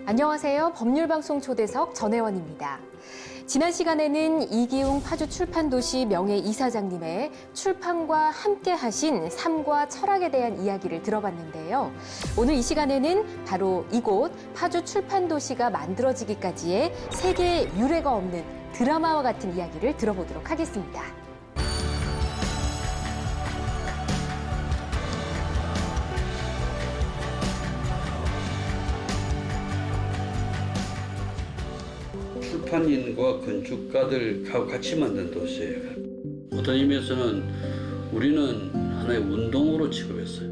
안녕하세요. 법률방송 초대석 전혜원입니다. 지난 시간에는 이기웅 파주 출판도시 명예 이사장님의 출판과 함께 하신 삶과 철학에 대한 이야기를 들어봤는데요. 오늘 이 시간에는 바로 이곳 파주 출판도시가 만들어지기까지의 세계의 유례가 없는 드라마와 같은 이야기를 들어보도록 하겠습니다. 출판인과 건축가들하고 같이 만든 도시예요. 어떤 의미에서는 우리는 하나의 운동으로 취급했어요.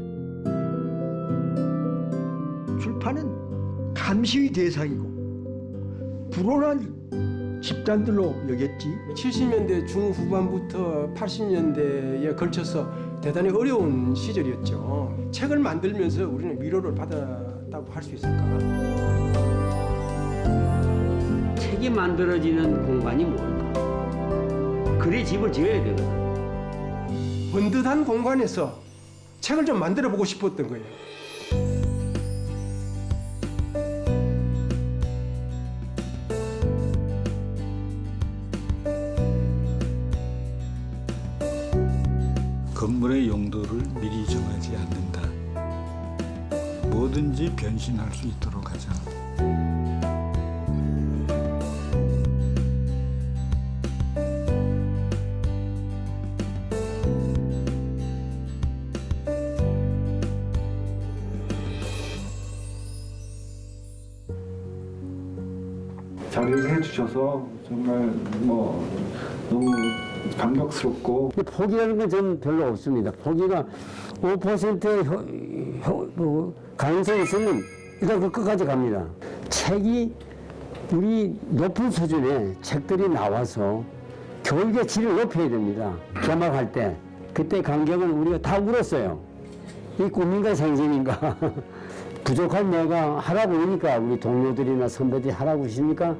출판은 감시의 대상이고 불온한 집단들로 여겼지. 70년대 중후반부터 80년대에 걸쳐서 대단히 어려운 시절이었죠. 책을 만들면서 우리는 위로를 받았다고 할 수 있을까? 책이 만들어지는 공간이 뭘까? 그래 집을 지어야 되거든. 번듯한 공간에서 책을 좀 만들어 보고 싶었던 거예요. 건물의 용도를 미리 정하지 않는다. 뭐든지 변신할 수 있도록 하자. 자리를 해주셔서 정말 너무 감격스럽고. 포기하는 건 저는 별로 없습니다. 포기가 5%의 가능성이 있으면 일단 그 끝까지 갑니다. 책이 우리 높은 수준의 책들이 나와서 교육의 질을 높여야 됩니다. 개막할 때 그때 감격은 우리가 다 울었어요. 이 꿈인가 생신인가. 부족한 내가 하라고 하니까 우리 동료들이나 선배들이 하라고 하시니까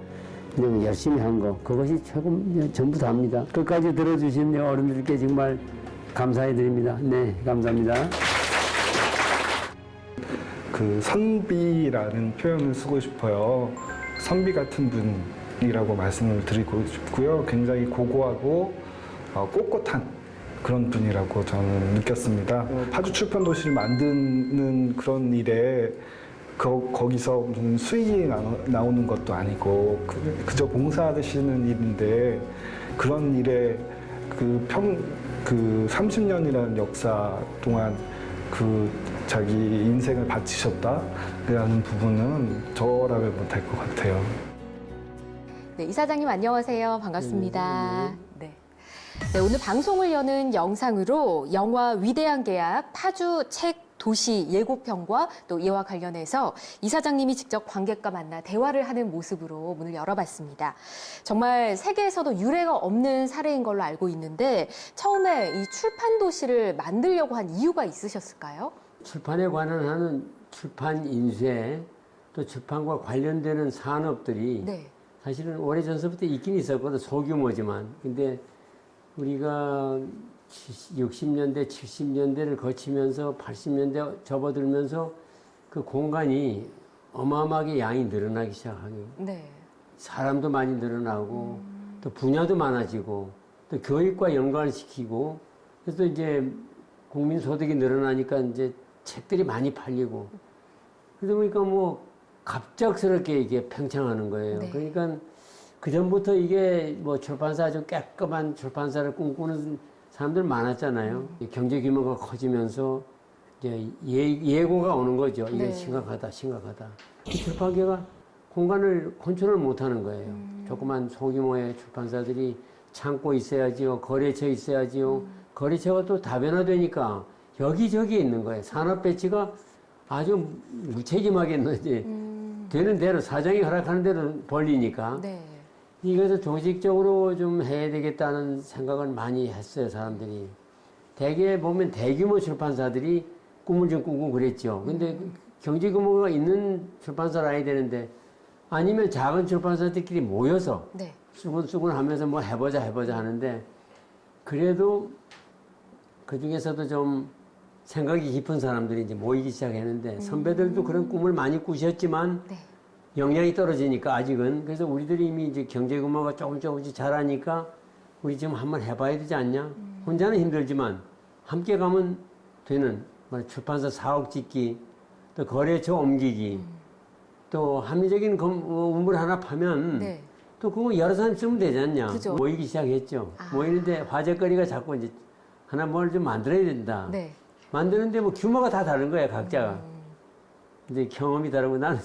그냥 열심히 한 거, 그것이 최고 전부 다입니다. 끝까지 들어주신 어른들께 정말 감사해 드립니다. 네, 감사합니다. 그 선비라는 표현을 쓰고 싶어요. 선비 같은 분이라고 말씀을 드리고 싶고요. 굉장히 고고하고 꼿꼿한 그런 분이라고 저는 느꼈습니다. 파주 출판도시를 만드는 그런 일에 거기서 무슨 수익이 나오는 것도 아니고 그저 봉사하시는 일인데 그런 일에 그 30년이라는 역사 동안 그 자기 인생을 바치셨다라는 부분은 저라면 못할 것 같아요. 네, 이사장님 안녕하세요. 반갑습니다. 네. 네, 오늘 방송을 여는 영상으로 영화 위대한 계약 파주 책 도시 예고편과 또 이와 관련해서 이사장님이 직접 관객과 만나 대화를 하는 모습으로 문을 열어봤습니다. 정말 세계에서도 유례가 없는 사례인 걸로 알고 있는데 처음에 이 출판 도시를 만들려고 한 이유가 있으셨을까요? 출판에 관한 출판 인쇄 또 출판과 관련되는 산업들이 네. 사실은 오래전서부터 있긴 있었거든. 소규모지만. 근데 우리가 60년대, 70년대를 거치면서 80년대 접어들면서 그 공간이 어마어마하게 양이 늘어나기 시작하고 네. 사람도 많이 늘어나고 또 분야도 많아지고 또 교육과 연관시키고 그래서 이제 국민 소득이 늘어나니까 이제 책들이 많이 팔리고 그러다 보니까 뭐 갑작스럽게 이게 팽창하는 거예요. 네. 그러니까 그 전부터 이게 뭐 출판사 아주 깔끔한 출판사를 꿈꾸는 사람들 많았잖아요. 경제 규모가 커지면서 이제 예고가 오는 거죠. 이게 네. 심각하다. 출판계가 공간을 컨트롤 못하는 거예요. 조그만 소규모의 출판사들이 창고 있어야지요, 거래처 있어야지요. 거래처가 또 다변화되니까 여기저기 있는 거예요. 산업 배치가 아주 무책임하게 있는지 되는 대로 사장이 허락하는 대로 벌리니까. 네. 이것을 조직적으로 좀 해야 되겠다는 생각을 많이 했어요, 사람들이. 대개 보면 대규모 출판사들이 꿈을 좀 꾸고 그랬죠. 근데 경제 규모가 있는 출판사를 해야 되는데 아니면 작은 출판사들끼리 모여서 네. 수군수군 하면서 뭐 해보자 하는데 그래도 그 중에서도 좀 생각이 깊은 사람들이 이제 모이기 시작했는데 선배들도 그런 꿈을 많이 꾸셨지만 네. 영향이 떨어지니까 아직은. 그래서 우리들이 이미 이제 경제 규모가 조금씩 자라니까 우리 지금 한번 해봐야 되지 않냐? 혼자는 힘들지만 함께 가면 되는 뭐 출판사 사옥 짓기, 또 거래처 옮기기, 또 합리적인 우물 하나 파면 네. 또 그거 여러 사람 쓰면 되지 않냐? 그죠. 모이기 시작했죠. 아. 모이는데 화제거리가 자꾸 이제 하나 뭘 좀 만들어야 된다. 네. 만드는데 뭐 규모가 다 다른 거야, 각자가. 이제 경험이 다르고 나는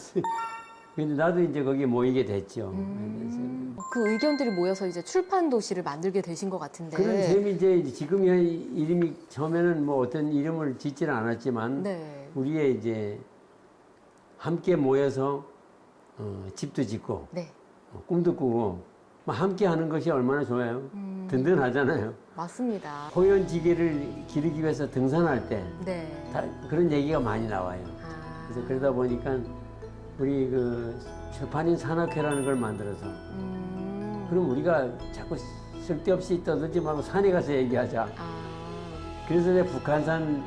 근데 나도 이제 거기에 모이게 됐죠. 그 의견들이 모여서 이제 출판 도시를 만들게 되신 것 같은데. 그런 셈이 이제 지금 이름이 처음에는 뭐 어떤 이름을 짓지는 않았지만 네. 우리의 이제 함께 모여서 집도 짓고 네. 꿈도 꾸고 뭐 함께 하는 것이 얼마나 좋아요. 든든하잖아요. 맞습니다. 호연지게를 기르기 위해서 등산할 때 네. 다 그런 얘기가 많이 나와요. 아. 그래서 그러다 보니까 우리 그 출판인 산악회라는 걸 만들어서 그럼 우리가 자꾸 쓸데없이 떠들지 말고 산에 가서 얘기하자. 아. 그래서 내가 북한산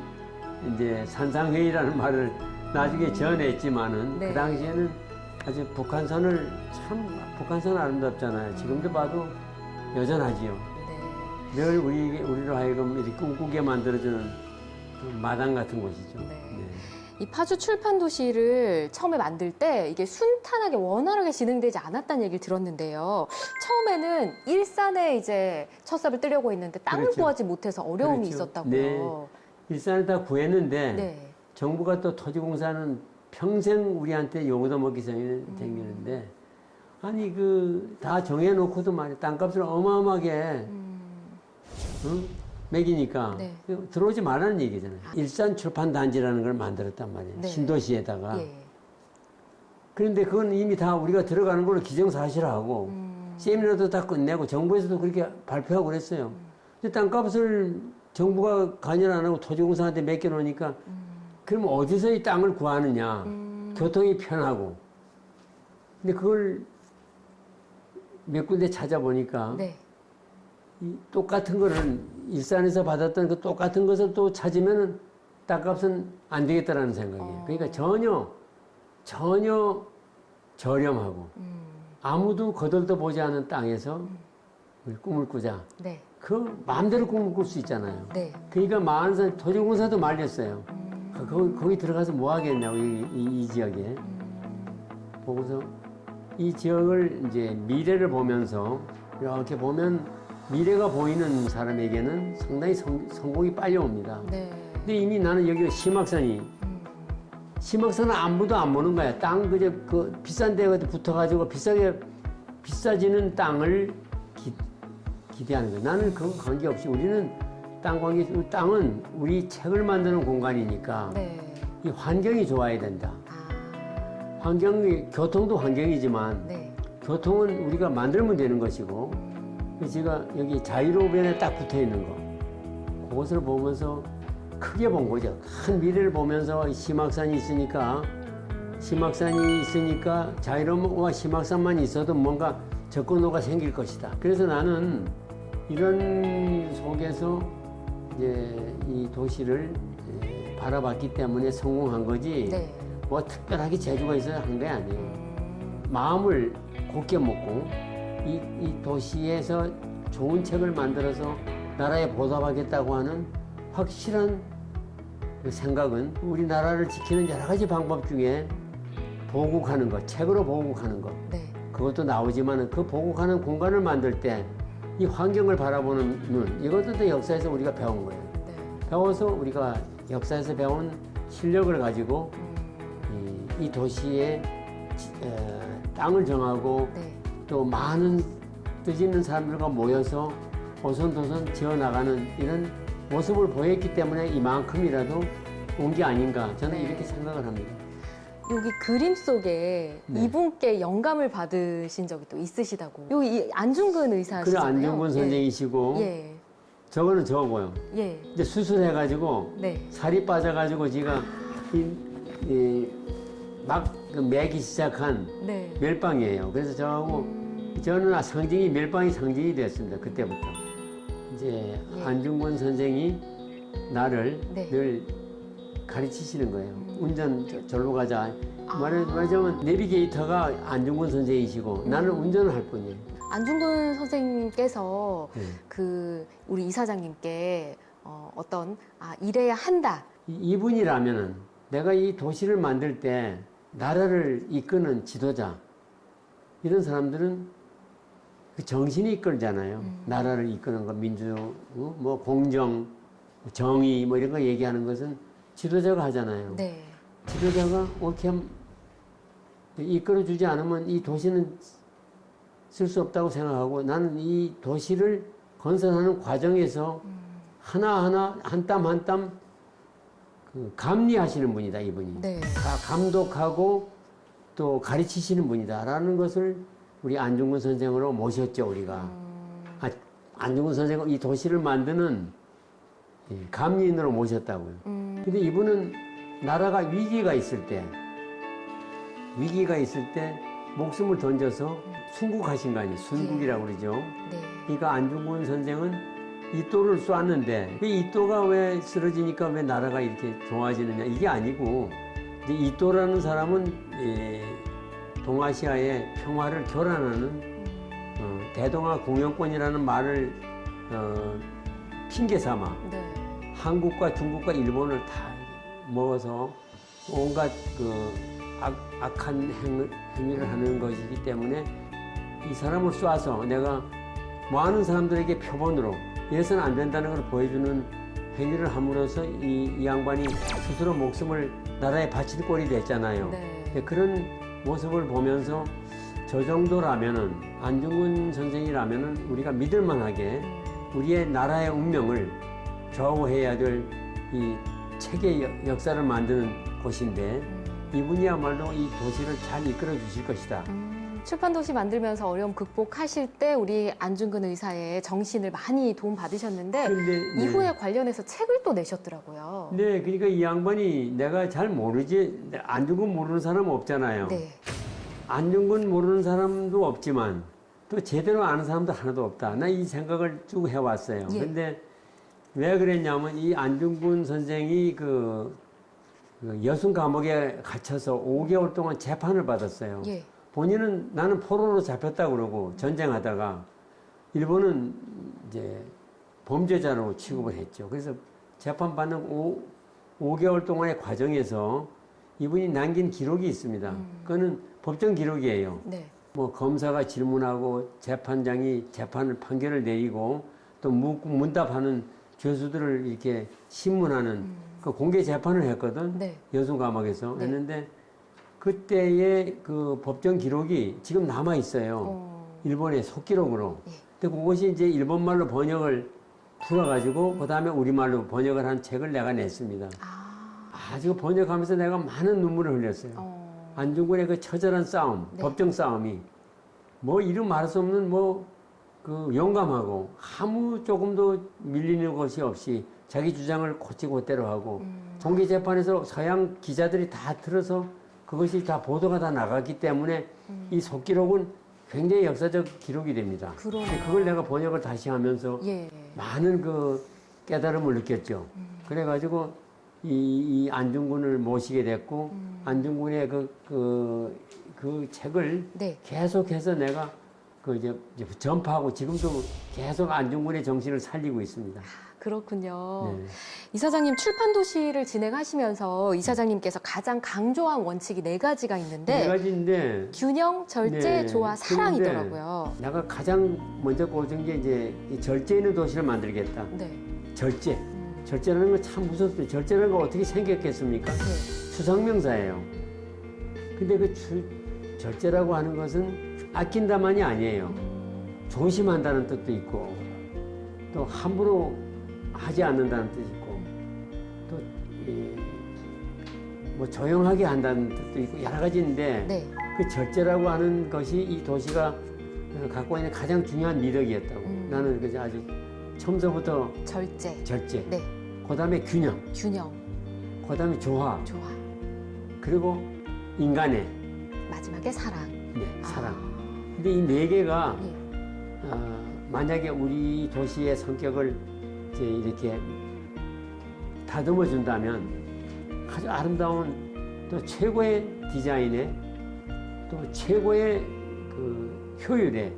이제 산상회의라는 말을 나중에 전했지만은 네. 그 당시에는 아주 북한산을 북한산 아름답잖아요. 지금도 봐도 여전하지요. 네. 늘 우리로 하여금 이렇게 꿈꾸게 만들어주는 그 마당 같은 곳이죠. 네. 네. 이 파주 출판 도시를 처음에 만들 때 이게 순탄하게 원활하게 진행되지 않았다는 얘기를 들었는데요. 처음에는 일산에 이제 첫 삽을 뜨려고 했는데 땅을 그렇죠. 구하지 못해서 어려움이 그렇죠. 있었다고요. 네. 일산을 다 구했는데 네. 정부가 또 토지공사는 평생 우리한테 요구도 먹기 생기는데 아니 그 다 정해놓고도 말이야 땅값을 어마어마하게 응? 매기니까 네. 들어오지 말라는 얘기잖아요. 일산 출판 단지라는 걸 만들었단 말이에요. 네. 신도시에다가. 예. 그런데 그건 이미 다 우리가 들어가는 걸로 기정사실하고 세미나도 다 끝내고 정부에서도 그렇게 발표하고 그랬어요. 근데 땅값을 정부가 관여를 안 하고 토지공사한테 맡겨놓으니까 그럼 어디서 이 땅을 구하느냐. 교통이 편하고. 근데 그걸 몇 군데 찾아보니까 네. 이 똑같은 거를 일산에서 받았던 그 똑같은 것을 또 찾으면은 땅값은 안 되겠다라는 생각이에요. 그러니까 전혀 저렴하고 아무도 거들떠 보지 않은 땅에서 우리 꿈을 꾸자. 네. 그 마음대로 꿈을 꿀 수 있잖아요. 네. 그러니까 많은 사람 토지공사도 말렸어요. 거기 들어가서 뭐 하겠냐고 이 지역에 보고서 이 지역을 이제 미래를 보면서 이렇게 보면 미래가 보이는 사람에게는 상당히 성공이 빨리 옵니다. 네. 근데 이미 나는 여기 심악산이 심악산은 아무도 안 보는 거야. 땅 그저 그 비싼 데가 붙어가지고 비싸지는 땅을 기대하는 거야. 나는 그건 관계없이 우리는 땅은 우리 책을 만드는 공간이니까 네. 이 환경이 좋아야 된다. 아. 교통도 환경이지만 네. 교통은 우리가 만들면 되는 것이고 제가 여기 자유로변에 딱 붙어 있는 거 그것을 보면서 크게 본 거죠. 큰 미래를 보면서 심악산이 있으니까 자유로움과 심악산만 있어도 뭔가 접근로가 생길 것이다. 그래서 나는 이런 속에서 이제 이 도시를 바라봤기 때문에 성공한 거지 네. 뭐 특별하게 재주가 있어야 한 게 아니에요. 마음을 곧게 먹고 이 도시에서 좋은 책을 만들어서 나라에 보답하겠다고 하는 확실한 그 생각은 우리나라를 지키는 여러 가지 방법 중에 보국하는 것, 책으로 보국하는 것 네. 그것도 나오지만 그 보국하는 공간을 만들 때 이 환경을 바라보는 눈 이것도 역사에서 우리가 배운 거예요. 네. 배워서 우리가 역사에서 배운 실력을 가지고 이 도시의 땅을 정하고 네. 또 많은 뜻 있는 사람들과 모여서 오손도손 지어나가는 이런 모습을 보였기 때문에 이만큼이라도 온 게 아닌가 저는 네. 이렇게 생각을 합니다. 여기 그림 속에 네. 이분께 영감을 받으신 적이 또 있으시다고. 여기 안중근 그래 의사시잖아요. 안중근 선생이시고 예. 저거는 저거요. 예. 이제 수술해가지고 네. 살이 빠져가지고 지가 막 매기 시작한 네. 멜빵이에요. 그래서 저하고 저는 멜빵이 상징이 됐습니다. 그때부터. 이제 예. 안중근 선생이 나를 네. 늘 가르치시는 거예요. 운전 절로 가자. 말하자면 내비게이터가 안중근 선생이시고 나는 운전을 할 뿐이에요. 안중근 선생님께서 네. 우리 이사장님께 어떤 이래야 한다. 이분이라면은 내가 이 도시를 만들 때 나라를 이끄는 지도자 이런 사람들은 그 정신이 이끌잖아요. 나라를 이끄는 거 민주, 뭐 공정, 정의 뭐 이런 거 얘기하는 것은 지도자가 하잖아요. 네. 지도자가 옳게 이끌어주지 않으면 이 도시는 쓸 수 없다고 생각하고 나는 이 도시를 건설하는 과정에서 하나하나 한 땀 한 땀 감리하시는 분이다, 이분이. 네. 감독하고 또 가르치시는 분이다라는 것을 우리 안중근 선생으로 모셨죠, 우리가. 안중근 선생은 이 도시를 만드는 감리인으로 모셨다고요. 근데 이분은 나라가 위기가 있을 때 목숨을 던져서 순국하신 거 아니에요. 순국이라고 그러죠. 네. 그러니까 안중근 선생은 이또를 쐈는데 그 이또가 왜 쓰러지니까 왜 나라가 이렇게 좋아지느냐 이게 아니고 이제 이또라는 사람은 동아시아의 평화를 교란하는 대동아 공영권이라는 말을 핑계 삼아 네. 한국과 중국과 일본을 다 먹어서 온갖 악한 행위를 하는 것이기 때문에 이 사람을 쏴서 내가 많은 사람들에게 표본으로 이래서는 안 된다는 걸 보여주는 행위를 함으로써 이 양반이 스스로 목숨을 나라에 바친 꼴이 됐잖아요. 네. 그런 모습을 보면서 저 정도라면은 안중근 선생이라면은 우리가 믿을만하게 우리의 나라의 운명을 좌우해야 될 이 책의 역사를 만드는 곳인데 이분이야말로 이 도시를 잘 이끌어 주실 것이다. 출판도시 만들면서 어려움 극복하실 때 우리 안중근 의사의 정신을 많이 도움 받으셨는데 근데, 이후에 관련해서 책을 또 내셨더라고요. 네, 그러니까 이 양반이 내가 잘 모르지 안중근 모르는 사람 없잖아요. 네. 안중근 모르는 사람도 없지만 또 제대로 아는 사람도 하나도 없다. 나 이 생각을 쭉 해왔어요. 예. 근데 왜 그랬냐면 이 안중근 선생이 그 여순 감옥에 갇혀서 5개월 동안 재판을 받았어요. 예. 본인은 나는 포로로 잡혔다 그러고 전쟁하다가 일본은 이제 범죄자로 취급을 했죠. 그래서 재판받는 5개월 동안의 과정에서 이분이 남긴 기록이 있습니다. 그거는 법정 기록이에요. 네. 뭐 검사가 질문하고 재판장이 판결을 내리고 또 문답하는 교수들을 이렇게 신문하는 그 공개 재판을 했거든. 네. 여순 감옥에서 네. 했는데 그때의 그 법정 기록이 지금 남아 있어요. 일본의 속기록으로. 예. 근데 그것이 이제 일본말로 번역을 풀어가지고 그 다음에 우리말로 번역을 한 책을 내가 냈습니다. 아주 번역하면서 내가 많은 눈물을 흘렸어요. 안중근의 그 처절한 싸움, 네. 법정 싸움이 뭐 이름 말할 수 없는 그 용감하고 아무 조금도 밀리는 것이 없이 자기 주장을 곧대로 하고 공개 재판에서 서양 기자들이 다 들어서 그것이 다 보도가 다 나갔기 때문에 이 속기록은 굉장히 역사적 기록이 됩니다. 그러네요. 그걸 내가 번역을 다시 하면서 예. 많은 그 깨달음을 느꼈죠. 그래가지고 이 안중근을 모시게 됐고 안중근의 그 책을 네. 계속해서 내가 이제 전파하고 지금도 계속 안중근의 정신을 살리고 있습니다. 그렇군요. 네. 이사장님 출판도시를 진행하시면서 이사장님께서 가장 강조한 원칙이 4가지가 있는데 네 가지인데 균형, 절제, 네. 조화, 사랑이더라고요. 내가 가장 먼저 꽂은 게 이제 이 절제 있는 도시를 만들겠다. 네. 절제. 절제라는 건 참 무섭습니다. 절제라는 건 어떻게 생겼겠습니까? 네. 수상명사예요. 근데 그 절제라고 하는 것은 아낀다만이 아니에요. 조심한다는 뜻도 있고 또 함부로 하지 않는다는 뜻이 있고 또 뭐 조용하게 한다는 뜻도 있고 여러 가지인데 네. 그 절제라고 하는 것이 이 도시가 갖고 있는 가장 중요한 미덕이었다고 나는 그저 아주 처음서부터 절제. 절제 네. 그다음에 균형 균형. 그다음에 조화 조화. 그리고 인간의 마지막에 사랑. 사랑. 근데 이 4개가 예. 만약에 우리 도시의 성격을 이제 이렇게 다듬어 준다면 아주 아름다운 또 최고의 디자인에 또 최고의 그 효율에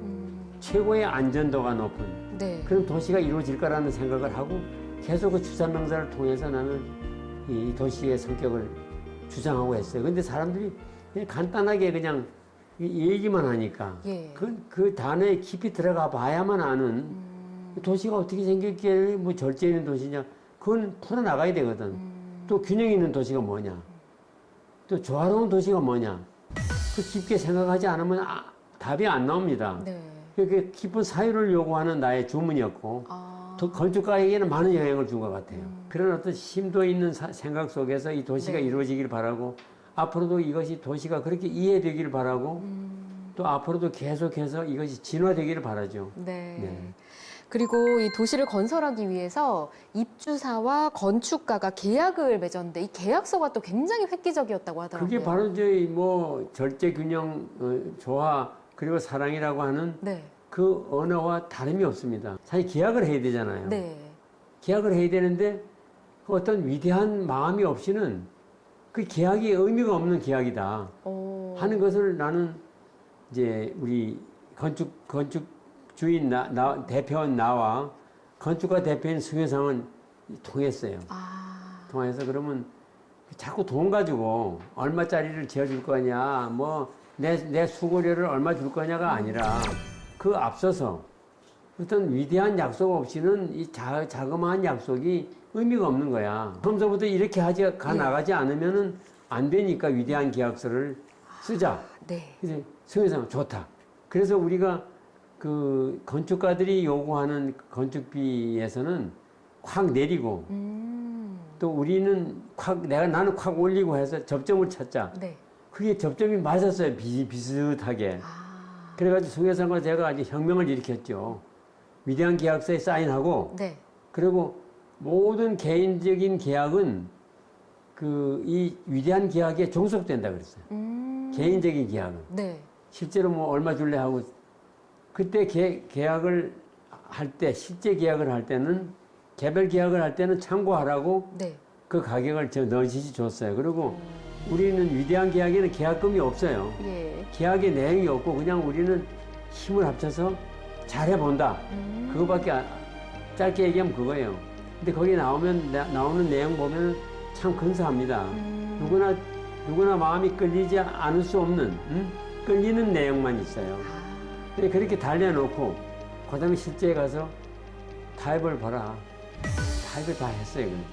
최고의 안전도가 높은 네. 그런 도시가 이루어질 거라는 생각을 하고 계속 그 주산명사를 통해서 나는 이 도시의 성격을 주장하고 했어요. 근데 사람들이 그냥 간단하게 그냥 이 얘기만 하니까 예. 그 단어에 깊이 들어가 봐야만 아는 도시가 어떻게 생겼기에 뭐 절제 있는 도시냐 그건 풀어나가야 되거든. 또 균형 있는 도시가 뭐냐 또 조화로운 도시가 뭐냐 그 깊게 생각하지 않으면 답이 안 나옵니다. 네. 그렇게 깊은 사유를 요구하는 나의 주문이었고 또 건축가에게는 많은 영향을 준 것 같아요. 그런 어떤 심도 있는 생각 속에서 이 도시가 네. 이루어지길 바라고 앞으로도 이것이 도시가 그렇게 이해되기를 바라고 또 앞으로도 계속해서 이것이 진화되기를 바라죠. 네. 네. 그리고 이 도시를 건설하기 위해서 입주사와 건축가가 계약을 맺었는데 이 계약서가 또 굉장히 획기적이었다고 하더라고요. 그게 바로 저희 뭐 절제 균형 조화 그리고 사랑이라고 하는 네. 그 언어와 다름이 없습니다. 사실 계약을 해야 되잖아요. 네. 계약을 해야 되는데 그 어떤 위대한 마음이 없이는 그 계약이 의미가 없는 계약이다 하는 것을 나는 이제 우리 건축주인 대표인 나와 건축가 대표인 승효상은 통했어요. 통해서 그러면 자꾸 돈 가지고 얼마짜리를 지어줄 거냐, 뭐 내 수고료를 얼마 줄 거냐가 아니라 그 앞서서 어떤 위대한 약속 없이는 이 자그마한 약속이 의미가 없는 거야. 처음부터 이렇게 나가지 않으면은 안 되니까 위대한 계약서를 쓰자. 네. 그래서 승효상 좋다. 그래서 우리가 그 건축가들이 요구하는 건축비에서는 확 내리고 또 우리는 나는 확 올리고 해서 접점을 찾자. 네. 그게 접점이 맞았어요. 비슷하게. 그래가지고 승효상과 제가 아주 혁명을 일으켰죠. 위대한 계약서에 사인하고 네. 그리고 모든 개인적인 계약은 이 위대한 계약에 종속된다 그랬어요. 개인적인 계약은. 네. 실제로 뭐 얼마 줄래 하고 그때 계약을 할 때 실제 계약을 할 때는 개별 계약을 할 때는 참고하라고 네. 그 가격을 넌지시 줬어요. 그리고 우리는 위대한 계약에는 계약금이 없어요. 예. 계약의 내용이 없고 그냥 우리는 힘을 합쳐서 잘해본다. 그거밖에 짧게 얘기하면 그거예요. 근데 거기 나오는 내용 보면 참 근사합니다. 누구나 마음이 끌리지 않을 수 없는 끌리는 내용만 있어요. 근데 그렇게 달려놓고 그다음에 실제에 가서 타입을 봐라. 타입을 다 했어요. 근데.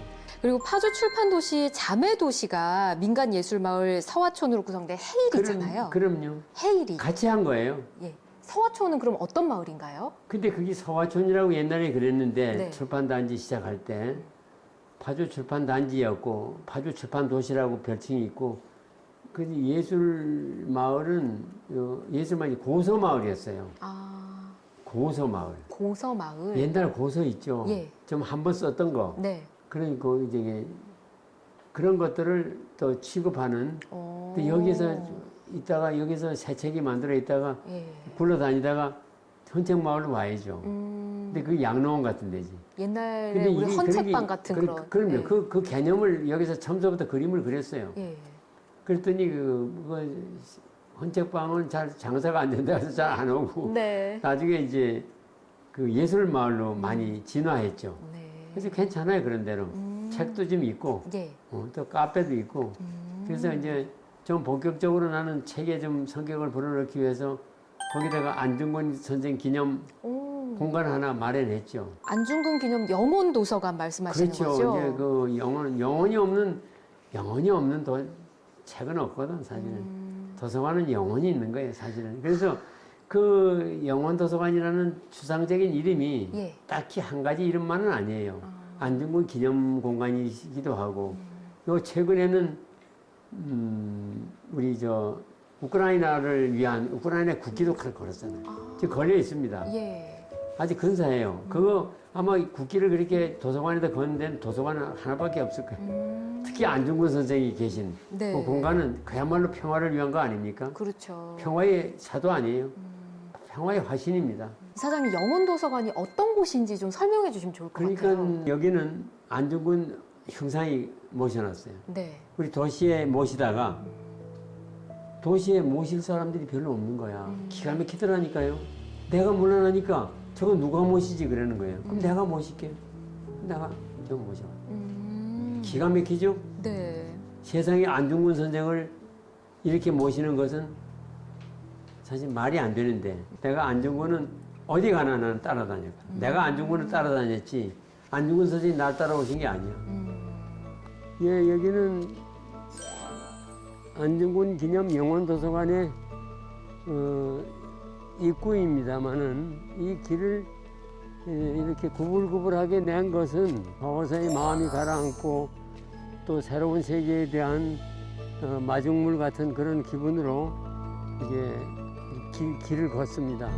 그리고 파주 출판 도시 자매 도시가 민간 예술 마을 서화촌으로 구성된 헤일이잖아요. 그럼요. 헤일이. 같이 한 거예요. 예. 서화촌은 그럼 어떤 마을인가요? 근데 그게 서화촌이라고 옛날에 그랬는데 네. 출판단지 시작할 때 파주 출판단지였고 파주 출판도시라고 별칭이 있고 그 예술 마을은 예술 마을이 고서 마을이었어요. 고서 마을. 고서 마을. 옛날 고서 있죠. 예. 좀 한 번 썼던 거. 네. 그러니까 이제 그런 것들을 또 취급하는. 또 여기서 새 책이 만들어 있다가 예. 굴러다니다가 헌책마을로 와야죠. 근데 그게 양로원 같은 데지. 옛날에 근데 우리 이게 헌책방 같은 그런. 그럼요. 예. 그 개념을 여기서 처음부터 그림을 그렸어요. 예. 그랬더니 헌책방은 잘 장사가 안 된다 해서 잘 안 오고 네. 나중에 이제 그 예술마을로 많이 진화했죠. 네. 그래서 괜찮아요. 그런 데로. 책도 좀 있고 예. 또 카페도 있고 그래서 이제 좀 본격적으로 나는 책에 좀 성격을 불어넣기 위해서 거기다가 안중근 선생 기념 공간 하나 마련했죠. 안중근 기념 영혼 도서관 말씀하시는 그렇죠. 거죠? 이제 그 영혼이 없는 책은 없거든 사실은. 도서관은 영혼이 있는 거예요 사실은. 그래서 그 영혼 도서관이라는 추상적인 이름이 예. 딱히 한 가지 이름만은 아니에요. 안중근 기념 공간이기도 하고. 요 최근에는 우리 우크라이나를 위한 우크라이나 국기도 걸었잖아요. 지금 걸려 있습니다. 예. 아주 근사해요. 그거 아마 국기를 그렇게 도서관에다 건 데는 도서관은 하나밖에 없을 거예요. 특히 안중근 선생이 계신 네. 그 공간은 그야말로 평화를 위한 거 아닙니까? 그렇죠. 평화의 사도 아니에요. 평화의 화신입니다. 이사장님 영혼 도서관이 어떤 곳인지 좀 설명해 주시면 좋을 것 그러니까 같아요. 여기는 안중근 형상이 모셔놨어요. 네. 우리 도시에 모시다가 도시에 모실 사람들이 별로 없는 거야. 기가 막히더라니까요. 내가 물러나니까 저거 누가 모시지 그러는 거예요. 그럼 내가 모실게요. 내가 좀 모셔. 기가 막히죠? 네. 세상에 안중근 선생을 이렇게 모시는 것은 사실 말이 안 되는데 내가 안중근은 어디 가나 나는 따라다녔고 내가 안중근을 따라다녔지 안중근 선생이 날 따라오신 게 아니야. 예, 여기는 안중근 기념 영원도서관의 입구입니다만은 이 길을 이렇게 구불구불하게 낸 것은 어서의 마음이 가라앉고 또 새로운 세계에 대한 마중물 같은 그런 기분으로 이게 길을 걷습니다.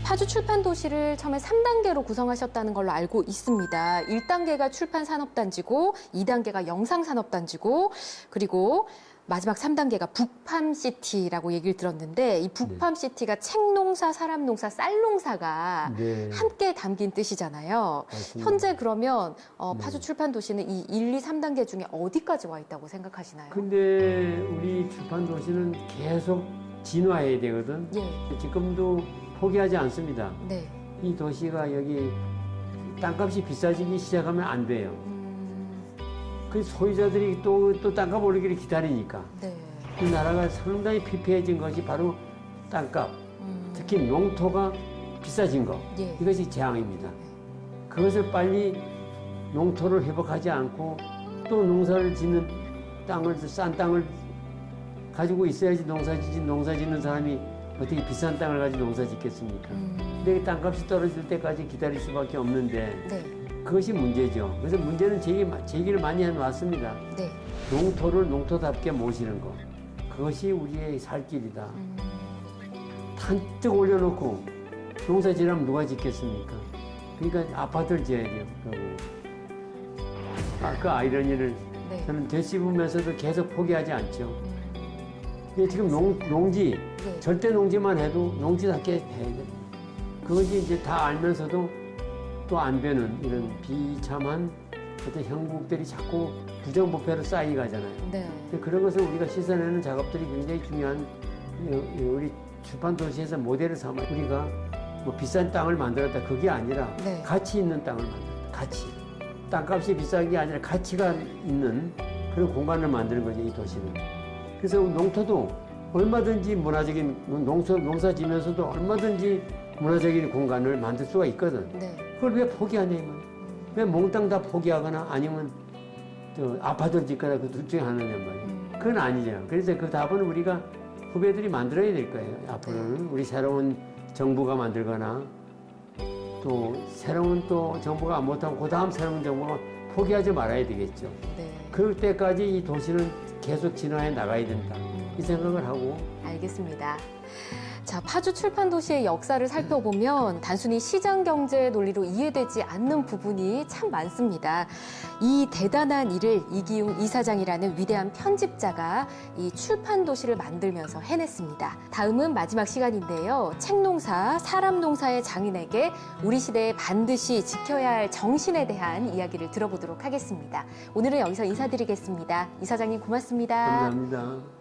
파주 출판 도시를 처음에 3단계로 구성하셨다는 걸로 알고 있습니다. 1단계가 출판 산업단지고 2단계가 영상 산업단지고 그리고 마지막 3단계가 북팜시티라고 얘기를 들었는데 이 북팜시티가 책농사, 사람농사, 쌀농사가 네. 함께 담긴 뜻이잖아요. 맞습니다. 현재 그러면 파주 출판 도시는 이 1, 2, 3단계 중에 어디까지 와 있다고 생각하시나요? 근데 우리 출판 도시는 계속 진화해야 되거든. 예. 지금도 포기하지 않습니다. 네. 이 도시가 여기 땅값이 비싸지기 시작하면 안 돼요. 그 소유자들이 또 땅값 오르기를 기다리니까 네. 이 나라가 상당히 피폐해진 것이 바로 땅값, 특히 농토가 비싸진 것. 예. 이것이 재앙입니다. 그것을 빨리 농토를 회복하지 않고 또 농사를 짓는 땅을 싼 땅을 가지고 있어야지 농사 짓는 사람이 어떻게 비싼 땅을 가지고 농사 짓겠습니까? 근데 땅값이 떨어질 때까지 기다릴 수밖에 없는데 네. 그것이 문제죠. 그래서 문제는 제기를 많이 해놨습니다. 네. 농토를 농토답게 모시는 것. 그것이 우리의 살 길이다. 탄뜩 올려놓고 농사 지으면 누가 짓겠습니까? 그러니까 아파트를 지어야 돼요. 그 아이러니를 네. 저는 되씹으면서도 계속 포기하지 않죠. 근데 지금 농지, 네. 절대 농지만 해도 농지답게 해야 돼. 그것이 이제 다 알면서도 또 안 되는 이런 비참한 어떤 형국들이 자꾸 부정부패로 쌓이 가잖아요. 네. 근데 그런 것을 우리가 씻어내는 작업들이 굉장히 중요한 우리 출판 도시에서 모델을 삼아 우리가 뭐 비싼 땅을 만들었다 그게 아니라 네. 가치 있는 땅을 만들었다. 가치. 땅값이 비싼 게 아니라 가치가 있는 그런 공간을 만드는 거죠, 이 도시는. 그래서 농토도 얼마든지 문화적인 농사 지면서도 얼마든지 문화적인 공간을 만들 수가 있거든. 네. 그걸 왜 포기하냐 이 말이야. 왜 몽땅 다 포기하거나 아니면 또 아파트를 짓거나 그 둘 중에 하나냐 말이야. 그건 아니잖아. 그래서 그 답은 우리가 후배들이 만들어야 될 거예요. 앞으로는 우리 새로운 정부가 만들거나 또 새로운 또 정부가 못하면 그 다음 새로운 정부가 포기하지 말아야 되겠죠. 네. 그럴 때까지 이 도시는 계속 진화해 나가야 된다. 이 생각을 하고. 알겠습니다. 자, 파주 출판 도시의 역사를 살펴보면 단순히 시장 경제 논리로 이해되지 않는 부분이 참 많습니다. 이 대단한 일을 이기웅 이사장이라는 위대한 편집자가 이 출판 도시를 만들면서 해냈습니다. 다음은 마지막 시간인데요. 책농사, 사람농사의 장인에게 우리 시대에 반드시 지켜야 할 정신에 대한 이야기를 들어보도록 하겠습니다. 오늘은 여기서 인사드리겠습니다. 이사장님 고맙습니다. 감사합니다.